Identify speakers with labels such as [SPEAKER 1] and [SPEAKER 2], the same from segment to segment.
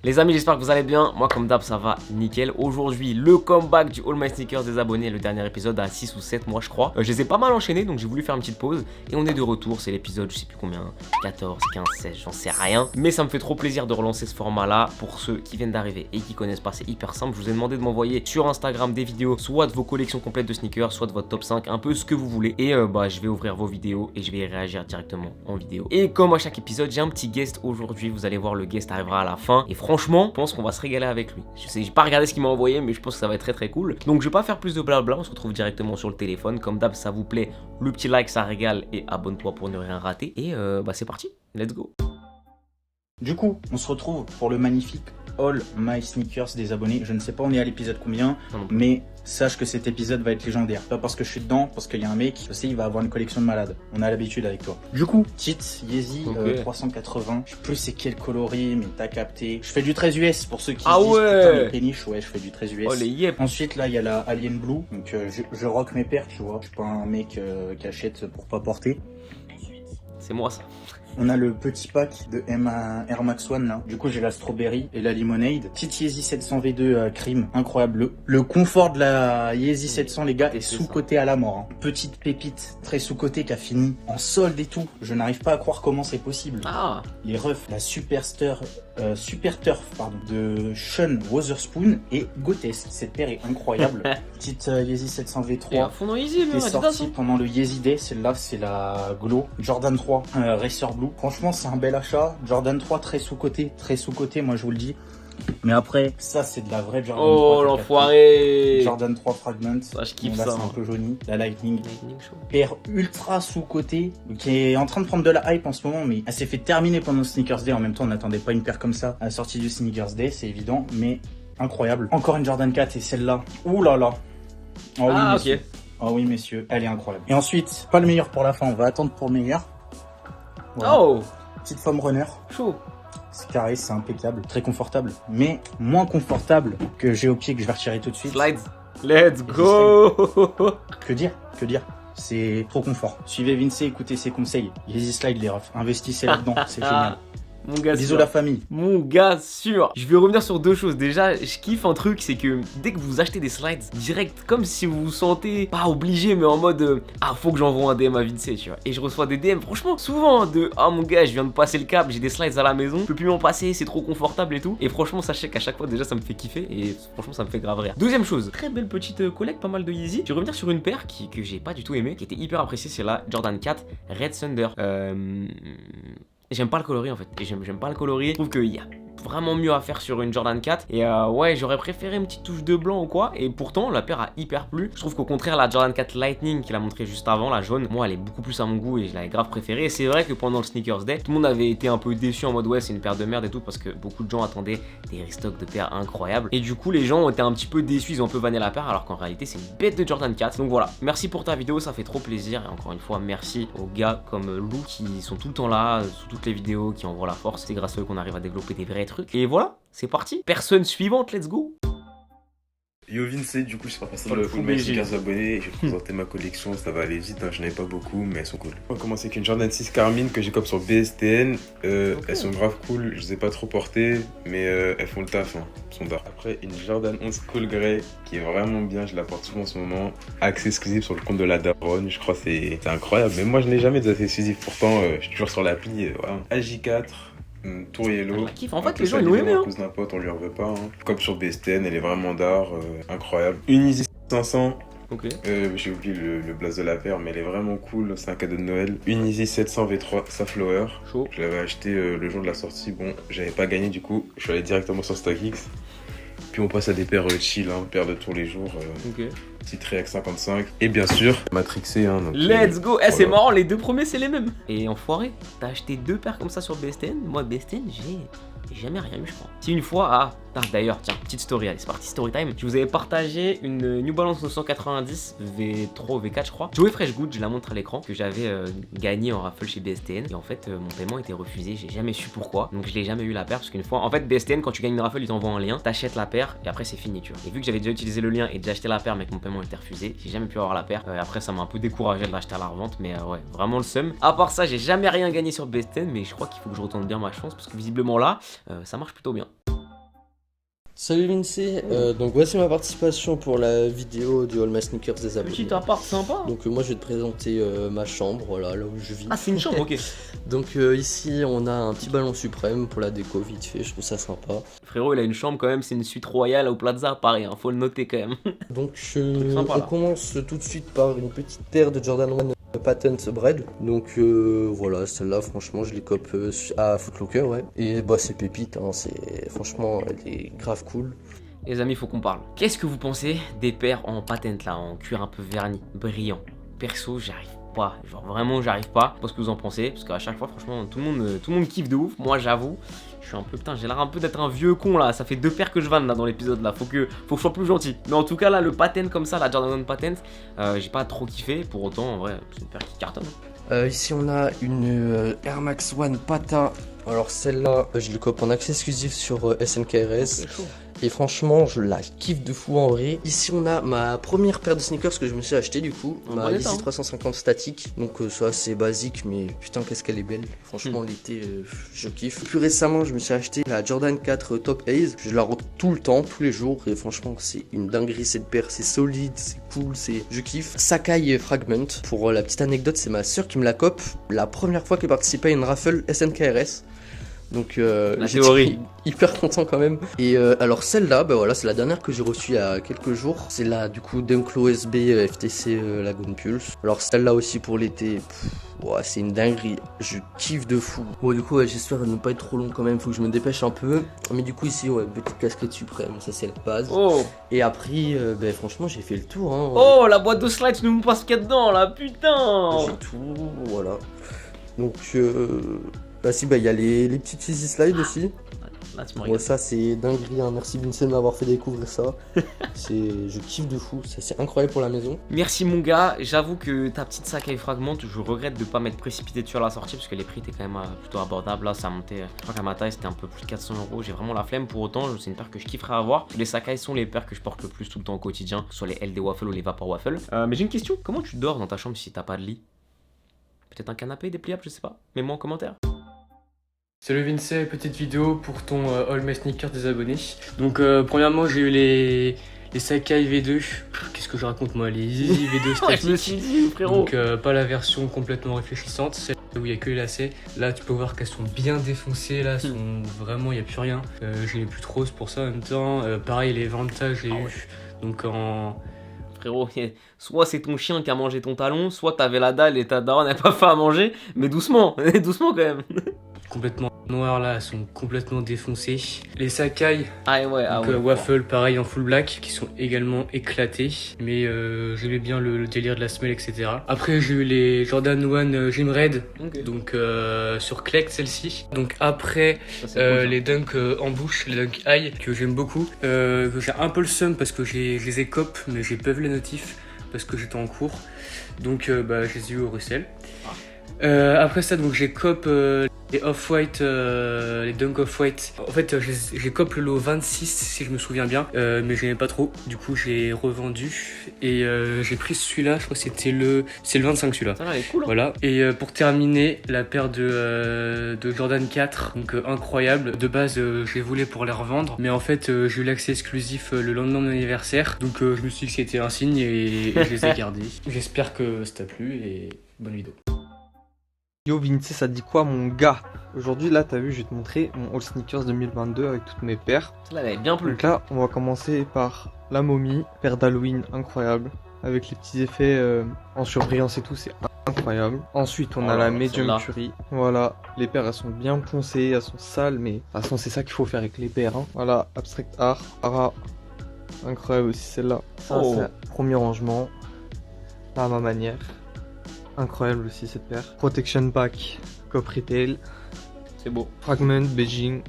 [SPEAKER 1] Les amis, j'espère que vous allez bien. Moi, comme d'hab, ça va nickel. Aujourd'hui, le comeback du All My Sneakers des abonnés. Le dernier épisode à 6 ou 7 mois, je crois. Je les ai pas mal enchaînés, donc j'ai voulu faire une petite pause. Et on est de retour. C'est l'épisode, je sais plus combien, 14, 15, 16, j'en sais rien. Mais ça me fait trop plaisir de relancer ce format-là. Pour ceux qui viennent d'arriver et qui connaissent pas, c'est hyper simple. Je vous ai demandé de m'envoyer sur Instagram des vidéos, soit de vos collections complètes de sneakers, soit de votre top 5, un peu ce que vous voulez. Et je vais ouvrir vos vidéos et je vais y réagir directement en vidéo. Et comme à chaque épisode, j'ai un petit guest aujourd'hui. Vous allez voir, le guest arrivera à la fin. Et franchement, je pense qu'on va se régaler avec lui. Je sais, j'ai pas regardé ce qu'il m'a envoyé, mais je pense que ça va être très très cool. Donc je vais pas faire plus de blabla, on se retrouve directement sur le téléphone. Comme d'hab, ça vous plaît, le petit like, ça régale et abonne-toi pour ne rien rater. Et c'est parti, let's go.
[SPEAKER 2] Du coup, on se retrouve pour le magnifique All My Sneakers des abonnés. Je ne sais pas on est à l'épisode combien, mais sache que cet épisode va être légendaire. Pas parce que je suis dedans, parce qu'il y a un mec, je sais, il va avoir une collection de malades. On a l'habitude avec toi. Du coup, Tite, Yeezy, 380. Je sais plus c'est quel coloris, mais t'as capté. Je fais du 13 US pour ceux qui se disent putain le péniche. Ouais, je fais du 13 US.
[SPEAKER 1] Oh les yep.
[SPEAKER 2] Ensuite, là, il y a la Alien Blue. Donc, je rock mes paires, tu vois. Je suis pas un mec qui achète pour pas porter.
[SPEAKER 1] C'est moi ça.
[SPEAKER 2] On a le petit pack de Air Max One là. Du coup j'ai la Strawberry et la Lemonade. Petite Yeezy 700 V2 Cream, incroyable. Le confort de la Yeezy 700 les gars est sous-coté à la mort. Hein. Petite pépite très sous-coté qui a fini en solde et tout. Je n'arrive pas à croire comment c'est possible.
[SPEAKER 1] Ah.
[SPEAKER 2] Les refs, la Super Turf de Sean Wotherspoon et Gotes. Cette paire est incroyable. Petite Yeezy 700 V3 qui est sortie pendant le Yeezy Day. Celle-là c'est la Glow Jordan 3 Racer Blue. Franchement, c'est un bel achat. Jordan 3 très sous-coté, moi je vous le dis. Mais après, ça c'est de la vraie Jordan 3.
[SPEAKER 1] Oh l'enfoiré.
[SPEAKER 2] Jordan 3 Fragment.
[SPEAKER 1] Ça, je kiffe
[SPEAKER 2] là,
[SPEAKER 1] ça.
[SPEAKER 2] C'est un peu jauni. La Lightning paire ultra sous-coté qui est en train de prendre de la hype en ce moment, mais elle s'est fait terminer pendant le Sneakers Day. En même temps, on n'attendait pas une paire comme ça à la sortie du Sneakers Day, c'est évident, mais incroyable. Encore une Jordan 4 et celle-là. Ouh là là. Oh, oui, messieurs.
[SPEAKER 1] Ok.
[SPEAKER 2] Oh oui messieurs, elle est incroyable. Et ensuite, pas le meilleur pour la fin, on va attendre pour le meilleur. Voilà.
[SPEAKER 1] Oh.
[SPEAKER 2] Petite foam runner.
[SPEAKER 1] Chaud.
[SPEAKER 2] C'est carré, c'est impeccable, très confortable, mais moins confortable que j'ai au pied que je vais retirer tout de suite.
[SPEAKER 1] Slides. Let's go.
[SPEAKER 2] Que dire c'est trop confort. Suivez Vince, écoutez ses conseils. Yeezy Slide les refs, investissez là-dedans, c'est génial.
[SPEAKER 1] Mon gars,
[SPEAKER 2] bisous la famille.
[SPEAKER 1] Mon gars sûr. Je vais revenir sur deux choses. Déjà, je kiffe un truc, c'est que dès que vous achetez des slides, direct, comme si vous vous sentez pas obligé, mais en mode faut que j'envoie un DM à Vince, tu vois. Et je reçois des DM, franchement, souvent de mon gars, je viens de passer le cap, j'ai des slides à la maison, je peux plus m'en passer, c'est trop confortable et tout. Et franchement, sachez qu'à chaque fois, déjà, ça me fait kiffer et franchement, ça me fait grave rire. Deuxième chose, très belle petite collecte, pas mal de Yeezy. Je vais revenir sur une paire que j'ai pas du tout aimé, qui était hyper appréciée, c'est la Jordan 4 Red Thunder. J'aime pas le coloris en fait, et j'aime pas le coloris. Je trouve qu'il y a vraiment mieux à faire sur une Jordan 4. Et ouais, j'aurais préféré une petite touche de blanc ou quoi. Et pourtant, la paire a hyper plu. Je trouve qu'au contraire, la Jordan 4 Lightning qu'il a montré juste avant, la jaune, moi, elle est beaucoup plus à mon goût et je l'avais grave préférée. Et c'est vrai que pendant le Sneakers Day, tout le monde avait été un peu déçu en mode ouais, c'est une paire de merde et tout, parce que beaucoup de gens attendaient des restocks de paires incroyables. Et du coup, les gens ont été un petit peu déçus, ils ont un peu vanné la paire, alors qu'en réalité, c'est une bête de Jordan 4. Donc voilà, merci pour ta vidéo, ça fait trop plaisir. Et encore une fois, merci aux gars comme Lou qui sont tout le temps là, sous toutes les vidéos, qui envoient la force. C'est grâce à eux qu'on arrive à développer des vrais trucs. Et voilà. C'est parti, personne suivante, let's go.
[SPEAKER 3] Yo Vince, du coup je serai passé le All My Sneakers abonnés et je vais présenter ma collection, ça va aller vite, hein, je n'en ai pas beaucoup mais elles sont cool. On va commencer avec une Jordan 6 Carmine que j'ai comme sur BSTN, elles sont grave cool, je les ai pas trop portées mais elles font le taf, hein, elles sont d'art. Après une Jordan 11 Cool Grey qui est vraiment bien, je la porte souvent en ce moment, accès exclusif sur le compte de la daronne, je crois que c'est incroyable, mais moi je n'ai jamais d'accès exclusif, pourtant je suis toujours sur l'appli, voilà. AJ4. Tour Yellow.
[SPEAKER 1] En fait, les gens ils l'ont aimé.
[SPEAKER 3] À cause d'un pote, on lui en veut pas. Hein. Comme sur BSTN, elle est vraiment d'art, incroyable. Une Yeezy 500.
[SPEAKER 1] Ok.
[SPEAKER 3] J'ai oublié le blaze de la paire, mais elle est vraiment cool. C'est un cadeau de Noël. Une Yeezy 700 V3 Safflower.
[SPEAKER 1] Chaud.
[SPEAKER 3] Je l'avais acheté le jour de la sortie. Bon, j'avais pas gagné du coup. Je suis allé directement sur StockX. Puis on passe à des paires chill, hein, paires de tous les jours.
[SPEAKER 1] Ok.
[SPEAKER 3] Petite React 55. Et bien sûr, matrixé. Hein, donc,
[SPEAKER 1] let's go.
[SPEAKER 3] Voilà.
[SPEAKER 1] C'est marrant, les deux premiers c'est les mêmes. Et enfoiré, t'as acheté deux paires comme ça sur BSTN. Moi BSTN j'ai jamais rien eu je crois. Si une fois, d'ailleurs tiens, petite story, allez c'est parti, story time. Je vous avais partagé une New Balance 990 V3 ou V4 je crois. Joey Fresh Good, je la montre à l'écran, que j'avais gagné en raffle chez BSTN. Et en fait mon paiement était refusé, j'ai jamais su pourquoi. Donc je l'ai jamais eu la paire parce qu'une fois, en fait BSTN quand tu gagnes une raffle ils t'envoient un lien, t'achètes la paire et après c'est fini tu vois. Et vu que j'avais déjà utilisé le lien et déjà acheté la paire mais que mon paiement était refusé, j'ai jamais pu avoir la paire. Après ça m'a un peu découragé de l'acheter à la revente, mais ouais, vraiment le seum. À part ça, j'ai jamais rien gagné sur BSTN, mais je crois qu'il faut que je retourne bien ma chance parce que visiblement là, ça marche plutôt bien.
[SPEAKER 4] Salut Vinci, donc voici ma participation pour la vidéo du All My Sneakers des abonnés.
[SPEAKER 1] Petit appart sympa.
[SPEAKER 4] Donc moi je vais te présenter ma chambre, voilà, là où je vis.
[SPEAKER 1] Ah, c'est une chambre, ok.
[SPEAKER 4] Donc ici on a un petit ballon suprême pour la déco vite fait, je trouve ça sympa.
[SPEAKER 1] Frérot, il a une chambre quand même, c'est une suite royale au Plaza à Paris, hein, faut le noter quand même.
[SPEAKER 4] Donc
[SPEAKER 1] sympa,
[SPEAKER 4] on
[SPEAKER 1] là.
[SPEAKER 4] commence tout de suite par une petite paire de Jordan 1 Patent Bread. Donc voilà, celle-là franchement je les cope à Foot Locker, ouais. Et bah c'est pépite, hein, c'est franchement elle est grave cool.
[SPEAKER 1] Les amis, faut qu'on parle. Qu'est-ce que vous pensez des paires en patent là, en cuir un peu verni, brillant? Perso, j'arrive pas, genre vraiment j'arrive pas. Je sais pas ce que vous en pensez, parce qu'à chaque fois franchement tout le monde kiffe de ouf. Moi j'avoue, je suis un peu, putain, j'ai l'air un peu d'être un vieux con là. Ça fait 2 paires que je vanne là dans l'épisode là, faut que je sois plus gentil. Mais en tout cas là, le patent comme ça, la Jordan 1 patent, j'ai pas trop kiffé. Pour autant, en vrai, c'est une paire qui cartonne.
[SPEAKER 4] Ici on a une Air Max One Pata. Alors celle-là, je le cope en accès exclusif sur SNKRS. Et franchement, je la kiffe de fou en vrai. Ici on a ma première paire de sneakers que je me suis acheté du coup. Ma Yeezy 350 statique. Donc ça c'est basique, mais putain qu'est-ce qu'elle est belle. Franchement l'été, je kiffe. Plus récemment, je me suis acheté la Jordan 4 Top Ace. Je la rentre tout le temps, tous les jours. Et franchement c'est une dinguerie cette paire. C'est solide, c'est cool, je kiffe. Sakai Fragment. Pour la petite anecdote, c'est ma soeur qui me la cope. La première fois qu'elle participait à une raffle SNKRS. Donc j'étais hyper content quand même. Et alors celle-là, bah voilà, c'est la dernière que j'ai reçue il y a quelques jours. C'est la du coup Dunklo SB FTC Lagoon Pulse. Alors celle-là aussi pour l'été, ouais, c'est une dinguerie. Je kiffe de fou. Bon du coup ouais, j'espère ne pas être trop long quand même, faut que je me dépêche un peu. Mais du coup ici ouais, petite casquette suprême, ça c'est la base.
[SPEAKER 1] Oh.
[SPEAKER 4] Et après, bah, franchement j'ai fait le tour. Hein.
[SPEAKER 1] Oh, la boîte de slides, tu nous passes qu'il y a dedans là, putain.
[SPEAKER 4] J'ai tout, voilà. Donc là si bah il y a les petites Easy Slides aussi.
[SPEAKER 1] Là, tu me
[SPEAKER 4] Ouais,
[SPEAKER 1] regardes.
[SPEAKER 4] ça c'est dinguerie, hein. Merci Vincent de m'avoir fait découvrir ça. Je kiffe de fou, ça c'est incroyable pour la maison.
[SPEAKER 1] Merci mon gars, j'avoue que ta petite Sakai Fragment, je regrette de pas m'être précipité sur la sortie parce que les prix étaient quand même plutôt abordables. Là ça montait, je crois qu'à ma taille c'était un peu plus de 400 €. J'ai vraiment la flemme, pour autant c'est une paire que je kifferais avoir. Les Sakai sont les paires que je porte le plus tout le temps au quotidien, que ce soit les LD Waffle ou les Vapor Waffle. Mais j'ai une question, comment tu dors dans ta chambre si t'as pas de lit? Peut-être un canapé dépliable, je sais pas, mets-moi en commentaire.
[SPEAKER 5] Salut Vincent, petite vidéo pour ton All My Sneakers des abonnés. Donc premièrement j'ai eu les Sakai V2. Qu'est-ce que je raconte moi, les Yeezy V2 statiques.
[SPEAKER 1] Je me suis dit frérot.
[SPEAKER 5] Donc pas la version complètement réfléchissante, celle où il n'y a que les lacets. Là tu peux voir qu'elles sont bien défoncées, là sont vraiment, il n'y a plus rien. Je n'ai plus trop, c'est pour ça en même temps. Pareil les Vanta j'ai eu. Donc en...
[SPEAKER 1] Frérot, soit c'est ton chien qui a mangé ton talon, soit t'avais la dalle et ta daronne n'a pas fait à manger, mais doucement, doucement quand même.
[SPEAKER 5] complètement noires là, elles sont complètement défoncées. Les Sakai,
[SPEAKER 1] Ah ouais,
[SPEAKER 5] donc, Waffle pareil en full black, qui sont également éclatés. Mais j'aimais bien le délire de la semelle, etc. Après j'ai eu les Jordan 1 Gym Red,
[SPEAKER 1] Okay.
[SPEAKER 5] donc sur Clect celle-ci. Donc après les Dunk en bouche, les Dunk High, que j'aime beaucoup. Que j'ai un peu le seum parce que je les ai cop, mais j'ai pas vu les notifs parce que j'étais en cours. Donc bah, je les ai eu au Russell. Après ça, donc j'ai cop les Off-White, les Dunk Off-White. En fait, j'ai cop le lot 26 si je me souviens bien, mais j'aimais pas trop. Du coup, j'ai revendu et j'ai pris celui-là. Je crois que c'est le 25 celui-là.
[SPEAKER 1] Ça va, elle est cool. Hein.
[SPEAKER 5] Voilà. Et pour terminer, la paire de Jordan 4, donc incroyable. De base, je les voulais pour les revendre, mais en fait, j'ai eu l'accès exclusif le lendemain de mon anniversaire. Donc, je me suis dit que c'était un signe et je les ai gardés. J'espère que ça t'a plu et bonne vidéo.
[SPEAKER 6] Yo Vinci, ça te dit quoi mon gars? Aujourd'hui là t'as vu, je vais te montrer mon All Sneakers 2022 avec toutes mes paires.
[SPEAKER 1] Celle-là elle est bien plus.
[SPEAKER 6] Donc là on va commencer par la momie, paire d'Halloween incroyable, avec les petits effets en surbrillance et tout, c'est incroyable. Ensuite on a la Medium Curry, voilà, les paires elles sont bien poncées, elles sont sales, mais de toute façon c'est ça qu'il faut faire avec les paires. Hein. Voilà, Abstract Art, Ara, incroyable aussi celle-là. Ça c'est le premier rangement, là à ma manière. Incroyable aussi cette paire. Protection Pack, Cop Retail.
[SPEAKER 1] C'est beau.
[SPEAKER 6] Fragment, Beijing.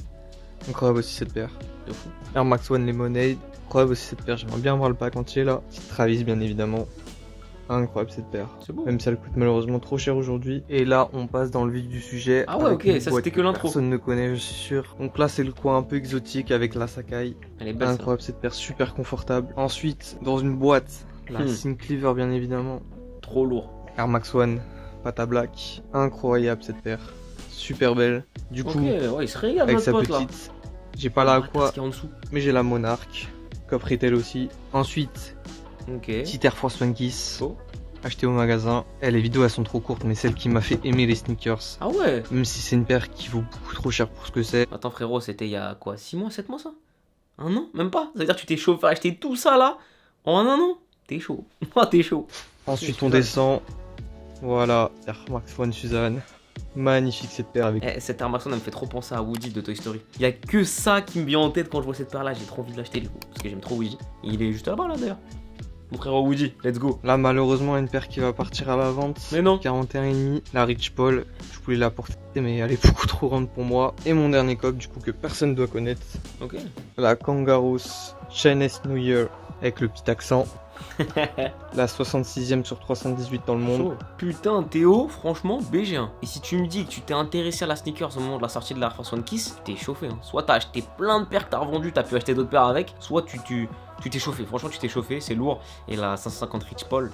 [SPEAKER 6] Incroyable aussi cette paire.
[SPEAKER 1] De fou.
[SPEAKER 6] Air Max One Lemonade. Incroyable aussi cette paire. J'aimerais bien voir le pack entier là. Petite Travis bien évidemment. Incroyable cette paire.
[SPEAKER 1] C'est beau.
[SPEAKER 6] Même si elle coûte malheureusement trop cher aujourd'hui. Et là on passe dans le vif du sujet.
[SPEAKER 1] Ah ouais, ok, ça c'était que l'intro.
[SPEAKER 6] Personne ne connaît, je suis sûr. Donc là c'est le coin un peu exotique avec la Sakai.
[SPEAKER 1] Elle est belle.
[SPEAKER 6] Incroyable cette paire, super confortable. Ensuite, dans une boîte, la Sin Cleaver bien évidemment.
[SPEAKER 1] Trop lourd.
[SPEAKER 6] Air Max One, Pata Black, incroyable cette paire, super belle. Du coup,
[SPEAKER 1] ouais, il se régale
[SPEAKER 6] avec
[SPEAKER 1] notre
[SPEAKER 6] sa
[SPEAKER 1] pote là.
[SPEAKER 6] petite J'ai pas la Aqua,
[SPEAKER 1] Qu'est-ce qu'il y a en dessous?
[SPEAKER 6] mais j'ai la Monarch. Cop Retail aussi. Ensuite,
[SPEAKER 1] Ok.
[SPEAKER 6] petite Air Force One Kiss.
[SPEAKER 1] Oh.
[SPEAKER 6] Acheté au magasin. Les vidéos elles sont trop courtes, mais celle qui m'a fait aimer les sneakers.
[SPEAKER 1] Ah ouais.
[SPEAKER 6] Même si c'est une paire qui vaut beaucoup trop cher pour ce que c'est.
[SPEAKER 1] Attends frérot, c'était il y a quoi, 6 mois, 7 mois ça? Un an? Même pas? Ça veut dire que tu t'es chauffé à acheter tout ça là en un an? T'es chaud. Oh, t'es chaud.
[SPEAKER 6] Ensuite on descend. Voilà, Air Max One Suzanne. Magnifique cette paire avec.
[SPEAKER 1] Cette Air Max One, elle me fait trop penser à Woody de Toy Story. Il y a que ça qui me vient en tête quand je vois cette paire là. J'ai trop envie de l'acheter du coup. Parce que j'aime trop Woody. Il est juste là-bas là d'ailleurs. Mon frère Woody, let's go.
[SPEAKER 6] Là malheureusement une paire qui va partir à la vente.
[SPEAKER 1] Mais non.
[SPEAKER 6] 41,5. La Rich Paul. Je voulais la porter mais elle est beaucoup trop grande pour moi. Et mon dernier cop du coup que personne doit connaître.
[SPEAKER 1] Ok.
[SPEAKER 6] La Kangaroos Chinese New Year avec le petit accent. La 66e sur 318 dans le monde.
[SPEAKER 1] Chaud. Putain, Théo, franchement, BG1. Et si tu me dis que tu t'es intéressé à la sneakers au moment de la sortie de la Air Force One Kiss, t'es chauffé. Hein. Soit t'as acheté plein de paires que t'as revendues, t'as pu acheter d'autres paires avec, soit tu t'es chauffé. Franchement, tu t'es chauffé, c'est lourd. Et la 550 Rich Paul,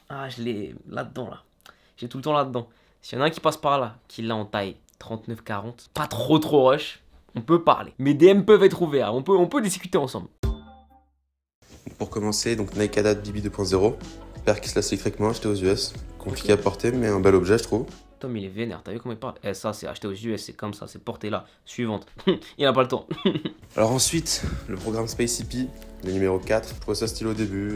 [SPEAKER 1] ah, je l'ai là-dedans là. J'ai tout le temps là-dedans. S'il y en a un qui passe par là, qui l'a en taille 39-40, pas trop rush, on peut parler. Mes DM peuvent être ouverts, on peut discuter ensemble.
[SPEAKER 3] Pour commencer, donc Nike Adapt BB 2.0, paire qui se lasse électriquement, acheté aux US. Compliqué à porter, mais un bel objet, je trouve.
[SPEAKER 1] Tom, il est vénère, t'as vu comment il parle? Ça, c'est acheté aux US, c'est comme ça, c'est porté là. Suivante. Il a pas le temps.
[SPEAKER 3] Alors ensuite, le programme Space Hippie, le numéro 4. Je trouvais ça stylé au début,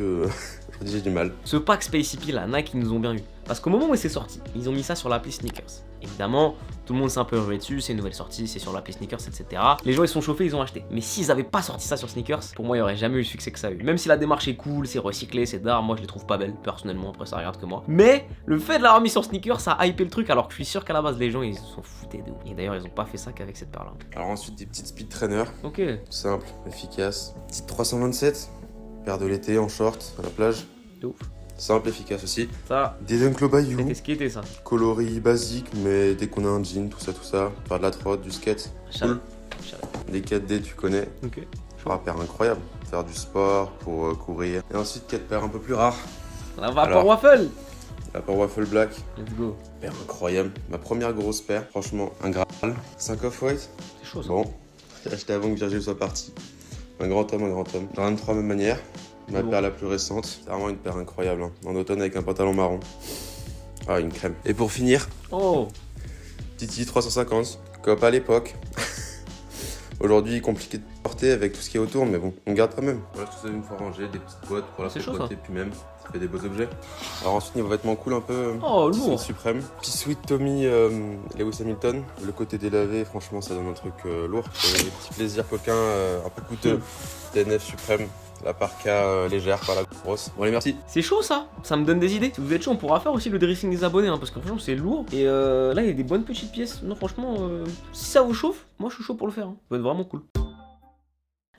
[SPEAKER 3] je dis j'ai du mal.
[SPEAKER 1] Ce pack Space Hippie là, Nike, ils nous ont bien eu. Parce qu'au moment où c'est sorti, ils ont mis ça sur l'appli Sneakers. Évidemment, tout le monde s'est un peu enlevé dessus, c'est une nouvelle sortie, c'est sur l'appli Sneakers, etc. Les gens ils sont chauffés, ils ont acheté. Mais s'ils avaient pas sorti ça sur Sneakers, pour moi il y aurait jamais eu le succès que ça a eu. Même si la démarche est cool, c'est recyclé, c'est d'art, moi je les trouve pas belles personnellement, après ça regarde que moi. Mais le fait de l'avoir mis sur Sneakers, ça a hypé le truc alors que je suis sûr qu'à la base les gens ils se sont foutés de ouf. Et d'ailleurs ils ont pas fait ça qu'avec cette paire là.
[SPEAKER 3] Alors ensuite, des petites speed trainers,
[SPEAKER 1] Ok.
[SPEAKER 3] simple, efficace. Petite 327, paire de l'été en short, à la plage.
[SPEAKER 1] De ouf.
[SPEAKER 3] Simple, efficace aussi.
[SPEAKER 1] Ça,
[SPEAKER 3] Des Dunk Low Bayou,
[SPEAKER 1] c'était ce qui était ça.
[SPEAKER 3] coloris basique, mais dès qu'on a un jean, tout ça, faire de la trotte, du skate,
[SPEAKER 1] Chalet.
[SPEAKER 3] des 4D, tu connais.
[SPEAKER 1] Ok.
[SPEAKER 3] Ah, paire incroyable, faire du sport, pour courir. Et ensuite, 4 paires un peu plus rares.
[SPEAKER 1] La Vapor
[SPEAKER 3] Alors.
[SPEAKER 1] Waffle.
[SPEAKER 3] La paire Waffle Black,
[SPEAKER 1] Let's go.
[SPEAKER 3] paire incroyable. Ma première grosse paire, franchement, un Graal. 5 off-white.
[SPEAKER 1] C'est chaud ça.
[SPEAKER 3] Bon, j'ai acheté avant que Virgile soit parti. Un grand homme. Dans 23 même manière. Ma
[SPEAKER 1] Bon.
[SPEAKER 3] paire la plus récente. C'est vraiment une paire incroyable. Hein. En automne avec un pantalon marron. Ah, une crème. Et pour finir,
[SPEAKER 1] Oh.
[SPEAKER 3] Titi 350. Cop à l'époque. Aujourd'hui, compliqué de porter avec tout ce qui est autour, mais bon, on garde quand même. Voilà, tout ça une fois rangé, des petites boîtes pour la
[SPEAKER 1] C'est chaud,
[SPEAKER 3] propreté, puis même, ça fait des beaux objets. Alors ensuite, niveau vêtements cool, un peu.
[SPEAKER 1] Oh,
[SPEAKER 3] Petit
[SPEAKER 1] lourd.
[SPEAKER 3] sweat suprême. Petit sweat Tommy Lewis Hamilton. Le côté délavé, franchement, ça donne un truc lourd. Des petits plaisirs coquins un peu coûteux. TNF suprême. La parka légère, pas la grosse. Bon, allez, merci.
[SPEAKER 1] C'est chaud ça, ça me donne des idées. Si vous êtes chaud, on pourra faire aussi le dressing des abonnés, hein, parce que franchement c'est lourd. Et là il y a des bonnes petites pièces. Non franchement, si ça vous chauffe, moi je suis chaud pour le faire. Hein. Ça va être vraiment cool.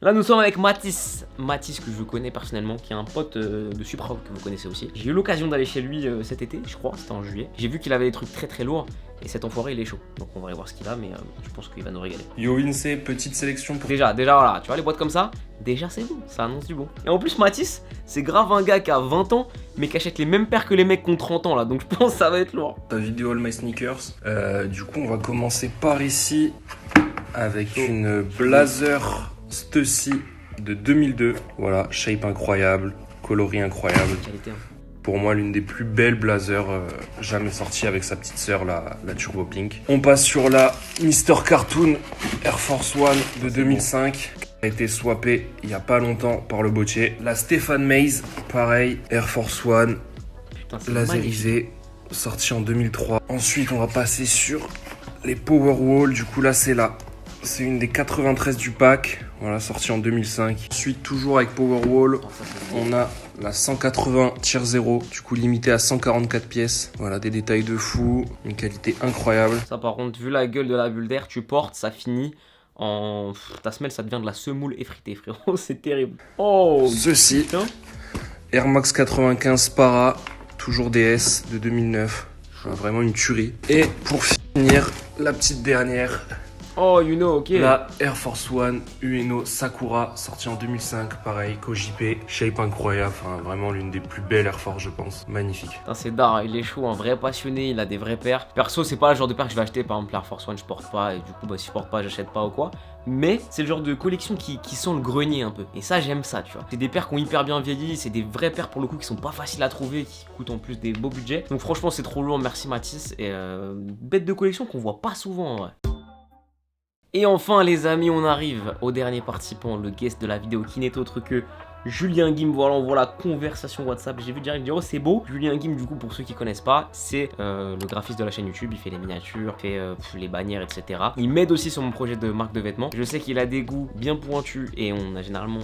[SPEAKER 1] Là nous sommes avec Mathis. Mathis que je connais personnellement, qui est un pote de Supra que vous connaissez aussi. J'ai eu l'occasion d'aller chez lui cet été, je crois, c'était en juillet. J'ai vu qu'il avait des trucs très lourds. Et cet enfoiré il est chaud. Donc on va aller voir ce qu'il a, mais je pense qu'il va nous régaler.
[SPEAKER 5] Yo Vince, petite sélection pour...
[SPEAKER 1] Déjà voilà, tu vois les boîtes comme ça, déjà c'est bon, ça annonce du bon. Et en plus Mathis, c'est grave un gars qui a 20 ans, mais qui achète les mêmes paires que les mecs qui ont 30 ans là, donc je pense que ça va être lourd.
[SPEAKER 5] Ta vidéo All My Sneakers. Du coup, on va commencer par ici avec une Blazer Stussy de 2002. Voilà, shape incroyable, coloris incroyable.
[SPEAKER 1] Qualité, hein.
[SPEAKER 5] Pour moi, l'une des plus belles blazers jamais sorties avec sa petite sœur, la Turbo Pink. On passe sur la Mr. Cartoon Air Force One de 2005. Qui a été swappée il n'y a pas longtemps par le bottier. La Stéphane Mays, pareil, Air Force One,
[SPEAKER 1] Putain, c'est magnifique.
[SPEAKER 5] laserisée, sortie en 2003. Ensuite, on va passer sur les Powerwall. Du coup, là, c'est là. C'est une des 93 du pack, voilà, sortie en 2005. Ensuite, toujours avec Powerwall, on a la 180 Tier 0, du coup limitée à 144 pièces. Voilà, des détails de fou, une qualité incroyable.
[SPEAKER 1] Ça par contre, vu la gueule de la bulle d'air, tu portes, ça finit en... ta semelle, ça devient de la semoule effritée, frérot, c'est terrible. Oh,
[SPEAKER 5] Ceci,
[SPEAKER 1] putain.
[SPEAKER 5] Air Max 95 Para, toujours DS de 2009. Vraiment une tuerie. Et pour finir, la petite dernière,
[SPEAKER 1] Oh, Uno, ok.
[SPEAKER 7] La Air Force One Ueno Sakura, sortie en 2005, pareil, KOJP, shape incroyable, enfin vraiment l'une des plus belles Air Force je pense, magnifique.
[SPEAKER 1] Putain, c'est d'art, il est chaud, un vrai passionné, il a des vrais paires. Perso, c'est pas le genre de paire que je vais acheter, par exemple l'Air Force One je porte pas, et du coup bah si je porte pas j'achète pas ou quoi. Mais c'est le genre de collection qui sent le grenier un peu. Et ça j'aime ça, tu vois. C'est des paires qui ont hyper bien vieilli, c'est des vraies paires pour le coup qui sont pas faciles à trouver, qui coûtent en plus des beaux budgets. Donc franchement c'est trop lourd, merci Mathis. Et bête de collection qu'on voit pas souvent en vrai. Et enfin les amis, on arrive au dernier participant, le guest de la vidéo qui n'est autre que Julien Guim. Voilà, on voit la conversation WhatsApp. J'ai vu direct dire oh c'est beau. Julien Guim, du coup pour ceux qui connaissent pas, c'est le graphiste de la chaîne YouTube. Il fait les miniatures, il fait les bannières, etc. Il m'aide aussi sur mon projet de marque de vêtements. Je sais qu'il a des goûts bien pointus et on a généralement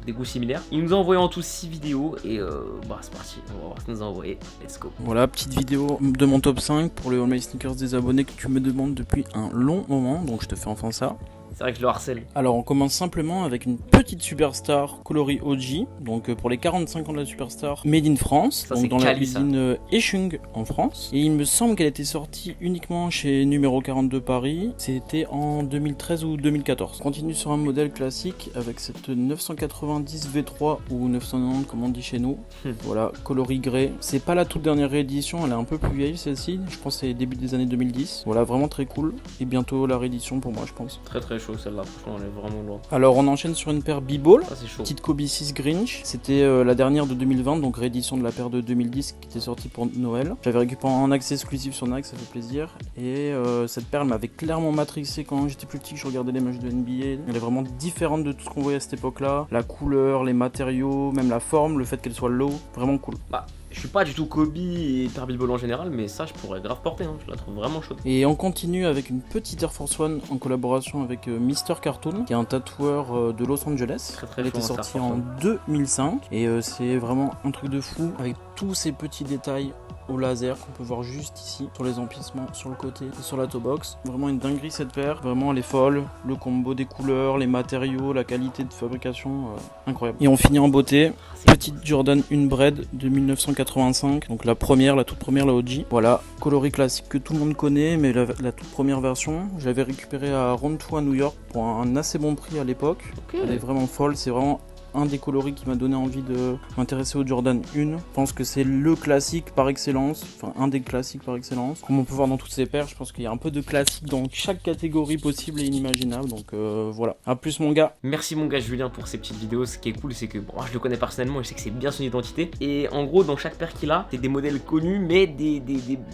[SPEAKER 1] des goûts similaires. Il nous a envoyé en tout 6 vidéos et bah c'est parti, on va voir ce qu'il nous a envoyé. Let's go.
[SPEAKER 2] Voilà, petite vidéo de mon top 5 pour le All My Sneakers des abonnés que tu me demandes depuis un long moment, donc je te fais enfin ça.
[SPEAKER 1] C'est vrai que je le harcèle.
[SPEAKER 2] Alors on commence simplement avec une petite Superstar coloris OG, donc pour les 45 ans de la Superstar, made in France,
[SPEAKER 1] ça,
[SPEAKER 2] donc dans
[SPEAKER 1] Cali,
[SPEAKER 2] la usine Echung en France. Et il me semble qu'elle était sortie uniquement chez numéro 42 Paris, c'était en 2013 ou 2014. On continue sur un modèle classique avec cette 990 V3 ou 990 comme on dit chez nous. Voilà, coloris grey. C'est pas la toute dernière réédition, elle est un peu plus vieille celle-ci, je pense que c'est début des années 2010. Voilà, vraiment très cool. Et bientôt la réédition pour moi je pense.
[SPEAKER 1] Très très chaud celle-là, franchement elle est vraiment lourde.
[SPEAKER 2] Alors on enchaîne sur une paire B-Ball,
[SPEAKER 1] c'est chaud.
[SPEAKER 2] Petite Kobe 6 Grinch, c'était la dernière de 2020, donc réédition de la paire de 2010 qui était sortie pour Noël. J'avais récupéré en accès exclusif sur Nike, ça fait plaisir. Et cette paire m'avait clairement matrixé quand j'étais plus petit, que je regardais les matchs de NBA. Elle est vraiment différente de tout ce qu'on voyait à cette époque-là. La couleur, les matériaux, même la forme, le fait qu'elle soit low, vraiment cool.
[SPEAKER 1] Bah, je suis pas du tout Kobe et paire B-Ball en général, mais ça je pourrais grave porter, hein. Je la trouve vraiment chaude.
[SPEAKER 2] Et on continue avec une petite Air Force One en collaboration avec Mr. Cartoon, qui est un tatoueur de Los Angeles.
[SPEAKER 1] Très
[SPEAKER 2] Elle était sortie en 2005 et c'est vraiment un truc de fou avec tous ces petits détails au laser qu'on peut voir juste ici sur les emplissements sur le côté et sur la toe box. Vraiment une dinguerie cette paire, vraiment elle est folle, le combo des couleurs, les matériaux, la qualité de fabrication, incroyable. Et on finit en beauté, petite Jordan 1 Bread de 1985, donc la toute première, la OG. Voilà, coloris classique que tout le monde connaît, mais la toute première version, je l'avais récupérée à Round2 à New York pour un assez bon prix à l'époque. Okay. Elle est vraiment folle, c'est vraiment un des coloris qui m'a donné envie de m'intéresser au Jordan 1. Je pense que c'est le classique par excellence, enfin un des classiques par excellence. Comme on peut voir dans toutes ces paires, je pense qu'il y a un peu de classique dans chaque catégorie possible et inimaginable. Donc voilà. A plus mon gars.
[SPEAKER 1] Merci mon gars Julien pour ces petites vidéos. Ce qui est cool, c'est que bon, moi, je le connais personnellement et je sais que c'est bien son identité. Et en gros, dans chaque paire qu'il a, c'est des modèles connus, mais des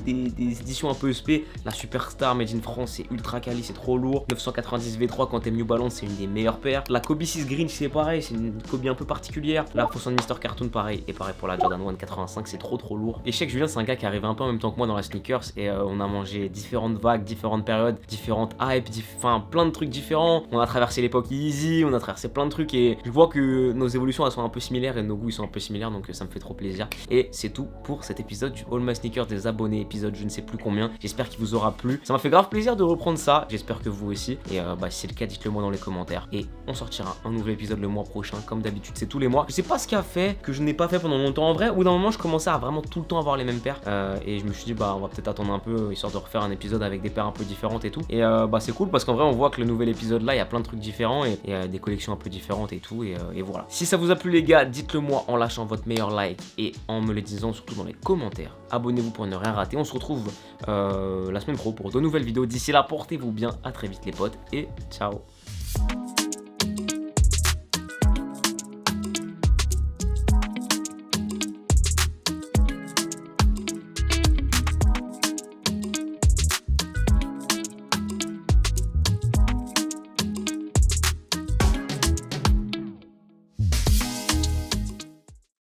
[SPEAKER 1] éditions un peu ESP. La Superstar Made in France, c'est ultra quali, c'est trop lourd. 990 V3 quand t'aimes New Balance, c'est une des meilleures paires. La Kobe 6 Green, c'est pareil, c'est une Kobe un peu particulière. La Force de Mr. Cartoon pareil. Et pareil pour la Jordan 1 85, c'est trop lourd. Et je sais que Julien c'est un gars qui arrive un peu en même temps que moi dans la sneakers. Et on a mangé différentes vagues, différentes périodes, différentes hypes, enfin plein de trucs différents. On a traversé l'époque Easy, on a traversé plein de trucs. Et je vois que nos évolutions elles sont un peu similaires et nos goûts ils sont un peu similaires. Donc ça me fait trop plaisir. Et c'est tout pour cet épisode du All My Sneakers des abonnés. Épisode je ne sais plus combien. J'espère qu'il vous aura plu. Ça m'a fait grave plaisir de reprendre ça. J'espère que vous aussi. Et bah si c'est le cas, dites-le moi dans les commentaires. Et on sortira un nouvel épisode le mois prochain. Comme d'habitude, c'est tous les mois. Je sais pas ce qui a fait que je n'ai pas fait pendant longtemps en vrai. Ou d'un moment je commençais à vraiment tout le temps avoir les mêmes paires. Et je me suis dit bah on va peut-être attendre un peu histoire de refaire un épisode avec des paires un peu différentes et tout. Et bah c'est cool parce qu'en vrai on voit que le nouvel épisode là il y a plein de trucs différents et des collections un peu différentes et tout. Et voilà. Si ça vous a plu les gars, dites-le moi en lâchant votre meilleur like et en me le disant surtout dans les commentaires. Abonnez-vous pour ne rien rater. On se retrouve la semaine pro pour de nouvelles vidéos. D'ici là, portez-vous bien. À très vite les potes et ciao.